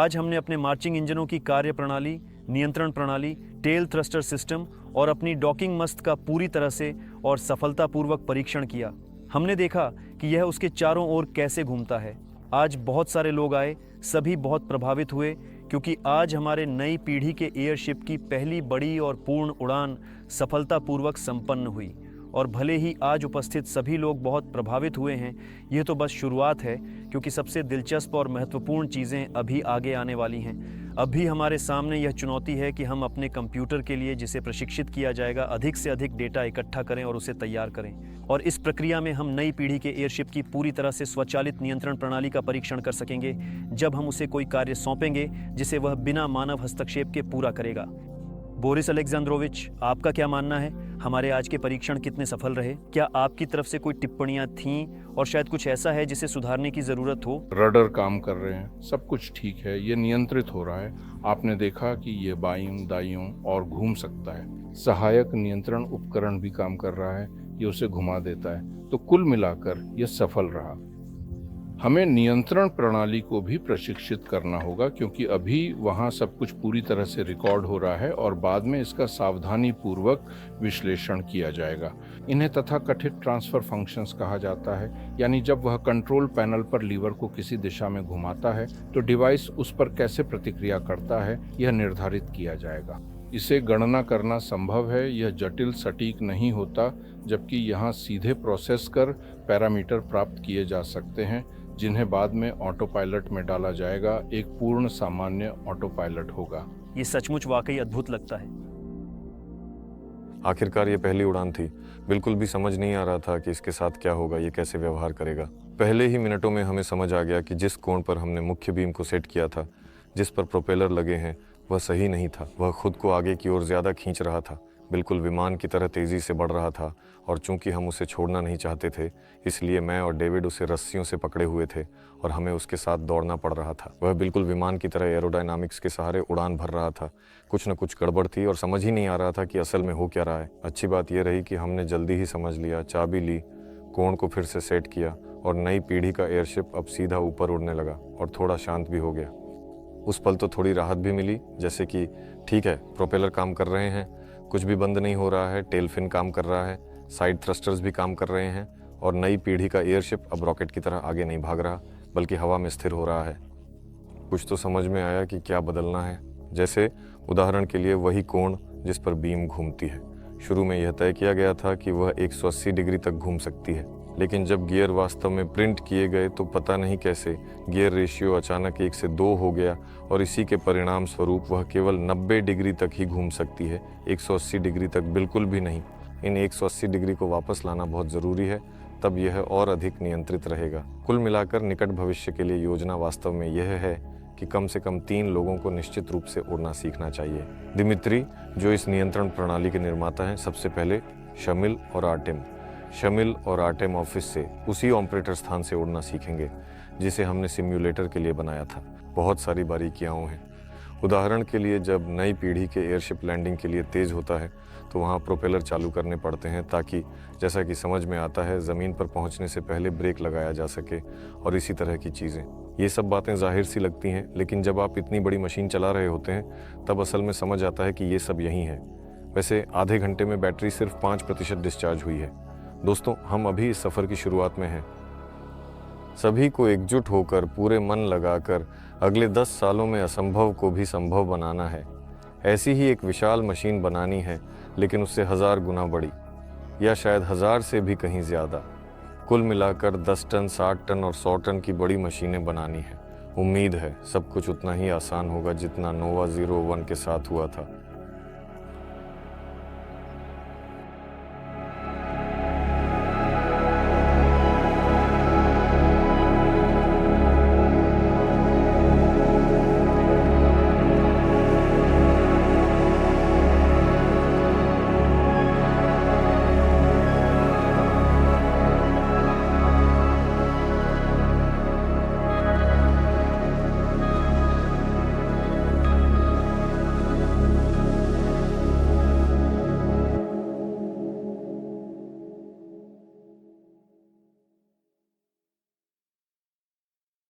आज हमने अपने मार्चिंग इंजनों की कार्य प्रणाली, नियंत्रण प्रणाली, टेल थ्रस्टर सिस्टम और अपनी डॉकिंग मस्त का पूरी तरह से और सफलतापूर्वक परीक्षण किया। हमने देखा कि यह उसके चारों ओर कैसे घूमता है। आज बहुत सारे लोग आए, सभी बहुत प्रभावित हुए, क्योंकि आज हमारे नई पीढ़ी के एयरशिप की पहली बड़ी और पूर्ण उड़ान सफलतापूर्वक संपन्न हुई। और भले ही आज उपस्थित सभी लोग बहुत प्रभावित हुए हैं, यह तो बस शुरुआत है, क्योंकि सबसे दिलचस्प और महत्वपूर्ण चीज़ें अभी आगे आने वाली हैं। अभी हमारे सामने यह चुनौती है कि हम अपने कंप्यूटर के लिए, जिसे प्रशिक्षित किया जाएगा, अधिक से अधिक डेटा इकट्ठा करें और उसे तैयार करें। और इस प्रक्रिया में हम नई पीढ़ी के एयरशिप की पूरी तरह से स्वचालित नियंत्रण प्रणाली का परीक्षण कर सकेंगे, जब हम उसे कोई कार्य सौंपेंगे जिसे वह बिना मानव हस्तक्षेप के पूरा करेगा। बोरिस अलेक्जेंद्रोविच, आपका क्या मानना है? हमारे आज के परीक्षण कितने सफल रहे? क्या आपकी तरफ से कोई टिप्पणियां थीं और शायद कुछ ऐसा है जिसे सुधारने की जरूरत हो? रडर काम कर रहे हैं, सब कुछ ठीक है, ये नियंत्रित हो रहा है। आपने देखा कि ये बाईं दाईं और घूम सकता है। सहायक नियंत्रण उपकरण भी काम कर रहा है, ये उसे घुमा देता है। तो कुल मिलाकर यह सफल रहा। हमें नियंत्रण प्रणाली को भी प्रशिक्षित करना होगा, क्योंकि अभी वहाँ सब कुछ पूरी तरह से रिकॉर्ड हो रहा है और बाद में इसका सावधानी पूर्वक विश्लेषण किया जाएगा। इन्हें तथाकथित ट्रांसफर फंक्शंस कहा जाता है, यानी जब वह कंट्रोल पैनल पर लीवर को किसी दिशा में घुमाता है तो डिवाइस उस पर कैसे प्रतिक्रिया करता है, यह निर्धारित किया जाएगा। इसे गणना करना संभव है, यह जटिल सटीक नहीं होता, जबकि यहाँ सीधे प्रोसेस कर पैरामीटर प्राप्त किए जा सकते हैं, जिन्हें बाद में ऑटो पायलट में डाला जाएगा। एक पूर्ण सामान्य ऑटो पायलट होगा। ये सचमुच वाकई अद्भुत लगता है। आखिरकार ये पहली उड़ान थी। बिल्कुल भी समझ नहीं आ रहा था कि इसके साथ क्या होगा, ये कैसे व्यवहार करेगा। पहले ही मिनटों में हमें समझ आ गया कि जिस कोण पर हमने मुख्य बीम को सेट किया था, जिस पर प्रोपेलर लगे हैं, वह सही नहीं था। वह खुद को आगे की ओर ज़्यादा खींच रहा था, बिल्कुल विमान की तरह तेज़ी से बढ़ रहा था। और चूंकि हम उसे छोड़ना नहीं चाहते थे, इसलिए मैं और डेविड उसे रस्सियों से पकड़े हुए थे और हमें उसके साथ दौड़ना पड़ रहा था। वह बिल्कुल विमान की तरह एरोडायनामिक्स के सहारे उड़ान भर रहा था। कुछ न कुछ गड़बड़ थी और समझ ही नहीं आ रहा था कि असल में हो क्या रहा है। अच्छी बात यह रही कि हमने जल्दी ही समझ लिया, चाबी ली, कोण को फिर से सेट किया और नई पीढ़ी का एयरशिप अब सीधा ऊपर उड़ने लगा और थोड़ा शांत भी हो गया। उस पल तो थोड़ी राहत भी मिली, जैसे कि ठीक है, प्रोपेलर काम कर रहे हैं, कुछ भी बंद नहीं हो रहा है, टेल फिन काम कर रहा है, साइड थ्रस्टर्स भी काम कर रहे हैं और नई पीढ़ी का एयरशिप अब रॉकेट की तरह आगे नहीं भाग रहा, बल्कि हवा में स्थिर हो रहा है। कुछ तो समझ में आया कि क्या बदलना है। जैसे उदाहरण के लिए वही कोण जिस पर बीम घूमती है। शुरू में यह तय किया गया था कि वह 180 डिग्री तक घूम सकती है, लेकिन जब गियर वास्तव में प्रिंट किए गए तो पता नहीं कैसे गियर रेशियो अचानक 1 से 2 हो गया और इसी के परिणाम स्वरूप वह केवल 90 डिग्री तक ही घूम सकती है, 180 डिग्री तक बिल्कुल भी नहीं। इन 180 डिग्री को वापस लाना बहुत ज़रूरी है, तब यह और अधिक नियंत्रित रहेगा। कुल मिलाकर निकट भविष्य के लिए योजना वास्तव में यह है कि कम से कम 3 लोगों को निश्चित रूप से उड़ना सीखना चाहिए। दिमित्री, जो इस नियंत्रण प्रणाली के निर्माता हैं, सबसे पहले शमिल और आर्टेम। शमिल और आर्टेम ऑफिस से उसी ऑपरेटर स्थान से उड़ना सीखेंगे जिसे हमने सिम्युलेटर के लिए बनाया था। बहुत सारी बारीकियाँ हैं। उदाहरण के लिए, जब नई पीढ़ी के एयरशिप लैंडिंग के लिए तेज़ होता है तो वहाँ प्रोपेलर चालू करने पड़ते हैं, ताकि जैसा कि समझ में आता है ज़मीन पर पहुँचने से पहले ब्रेक लगाया जा सके और इसी तरह की चीज़ें। ये सब बातें जाहिर सी लगती हैं, लेकिन जब आप इतनी बड़ी मशीन चला रहे होते हैं तब असल में समझ आता है कि ये सब यही है। वैसे आधे घंटे में बैटरी सिर्फ 5% डिस्चार्ज हुई है। दोस्तों, हम अभी इस सफ़र की शुरुआत में हैं। सभी को एकजुट होकर, पूरे मन लगाकर अगले 10 सालों में असंभव को भी संभव बनाना है। ऐसी ही एक विशाल मशीन बनानी है, लेकिन उससे 1000 गुना बड़ी, या शायद 1000 से भी कहीं ज़्यादा। कुल मिलाकर 10 टन, 60 टन और 100 टन की बड़ी मशीनें बनानी है। उम्मीद है सब कुछ उतना ही आसान होगा जितना नोवा 01 के साथ हुआ था।